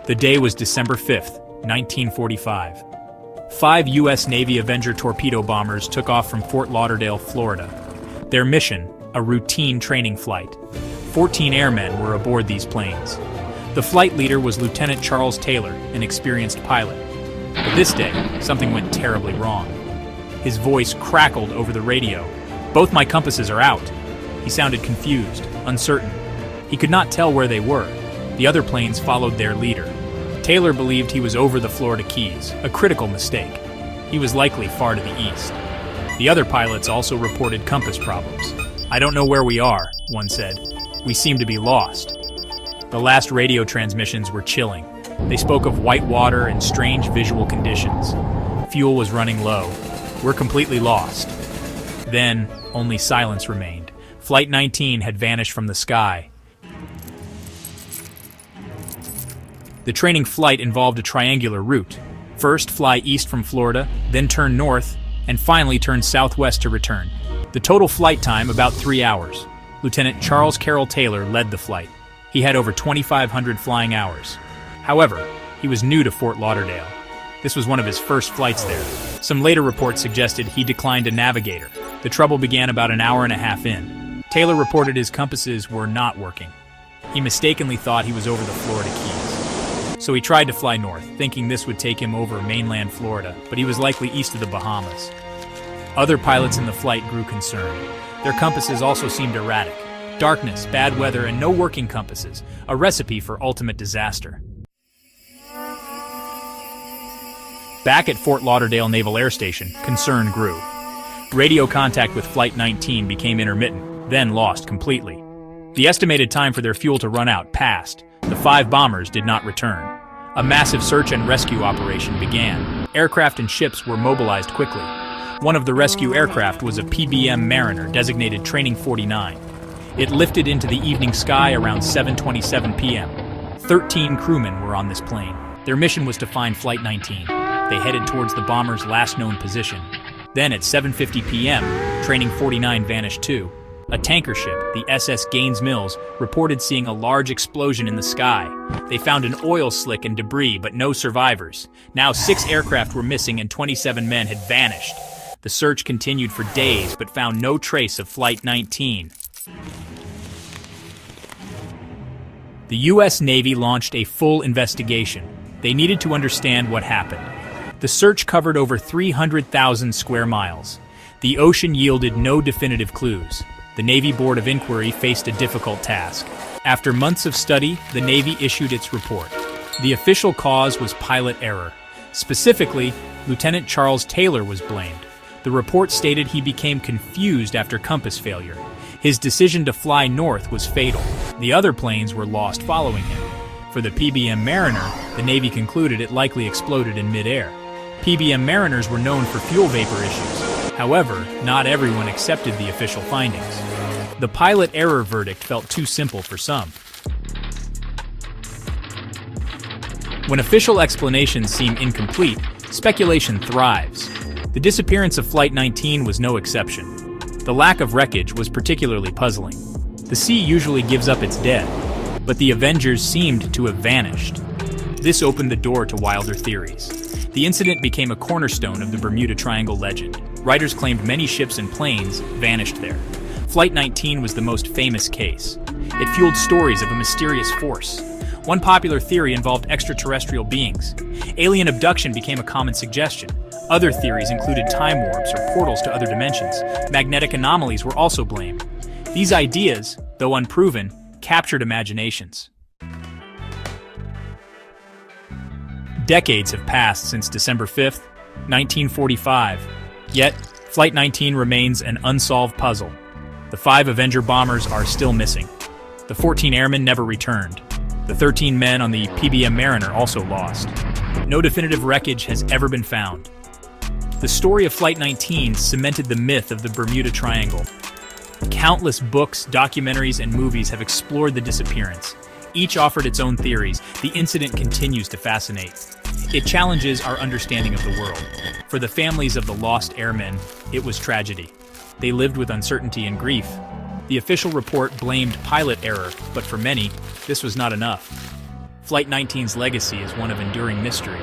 The day was December 5th, 1945. 5 U.S. Navy Avenger torpedo bombers took off from Fort Lauderdale, Florida. Their mission, a routine training flight. 14 airmen were aboard these planes. The flight leader was Lieutenant Charles Taylor, an experienced pilot. But this day, something went terribly wrong. His voice crackled over the radio. "Both my compasses are out." He sounded confused, uncertain. He could not tell where they were. The other planes followed their leader. Taylor believed he was over the Florida Keys, a critical mistake. He was likely far to the east. The other pilots also reported compass problems. "I don't know where we are," one said. "We seem to be lost." The last radio transmissions were chilling. They spoke of white water and strange visual conditions. Fuel was running low. "We're completely lost." Then, only silence remained. Flight 19 had vanished from the sky. The training flight involved a triangular route. First, fly east from Florida, then turn north, and finally turn southwest to return. The total flight time, about 3 hours. Lieutenant Charles Carroll Taylor led the flight. He had over 2,500 flying hours. However, he was new to Fort Lauderdale. This was one of his first flights there. Some later reports suggested he declined a navigator. The trouble began about an hour and a half in. Taylor reported his compasses were not working. He mistakenly thought he was over the Florida Keys. So he tried to fly north, thinking this would take him over mainland Florida, but he was likely east of the Bahamas. Other pilots in the flight grew concerned. Their compasses also seemed erratic. Darkness, bad weather, and no working compasses, a recipe for ultimate disaster. Back at Fort Lauderdale Naval Air Station, concern grew. Radio contact with Flight 19 became intermittent, then lost completely. The estimated time for their fuel to run out passed. The 5 bombers did not return. A massive search and rescue operation began. Aircraft and ships were mobilized quickly. One of the rescue aircraft was a PBM Mariner designated Training 49. It lifted into the evening sky around 7:27 p.m. 13 crewmen were on this plane. Their mission was to find Flight 19. They headed towards the bomber's last known position. Then at 7:50 p.m., Training 49 vanished too. A tanker ship, the SS Gaines Mills, reported seeing a large explosion in the sky. They found an oil slick and debris, but no survivors. Now 6 aircraft were missing and 27 men had vanished. The search continued for days, but found no trace of Flight 19. The U.S. Navy launched a full investigation. They needed to understand what happened. The search covered over 300,000 square miles. The ocean yielded no definitive clues. The Navy Board of Inquiry faced a difficult task. After months of study, the Navy issued its report. The official cause was pilot error. Specifically, Lieutenant Charles Taylor was blamed. The report stated he became confused after compass failure. His decision to fly north was fatal. The other planes were lost following him. For the PBM Mariner, the Navy concluded it likely exploded in midair. PBM Mariners were known for fuel vapor issues. However, not everyone accepted the official findings. The pilot error verdict felt too simple for some. When official explanations seem incomplete, speculation thrives. The disappearance of Flight 19 was no exception. The lack of wreckage was particularly puzzling. The sea usually gives up its dead, but the Avengers seemed to have vanished. This opened the door to wilder theories. The incident became a cornerstone of the Bermuda Triangle legend. Writers claimed many ships and planes vanished there. Flight 19 was the most famous case. It fueled stories of a mysterious force. One popular theory involved extraterrestrial beings. Alien abduction became a common suggestion. Other theories included time warps or portals to other dimensions. Magnetic anomalies were also blamed. These ideas, though unproven, captured imaginations. Decades have passed since December 5th, 1945. Yet, Flight 19 remains an unsolved puzzle. The 5 Avenger bombers are still missing. The 14 airmen never returned. The 13 men on the PBM Mariner also lost. No definitive wreckage has ever been found. The story of Flight 19 cemented the myth of the Bermuda Triangle. Countless books, documentaries, and movies have explored the disappearance. Each offered its own theories. The incident continues to fascinate. It challenges our understanding of the world. For the families of the lost airmen, it was tragedy. They lived with uncertainty and grief. The official report blamed pilot error, but for many, this was not enough. Flight 19's legacy is one of enduring mystery.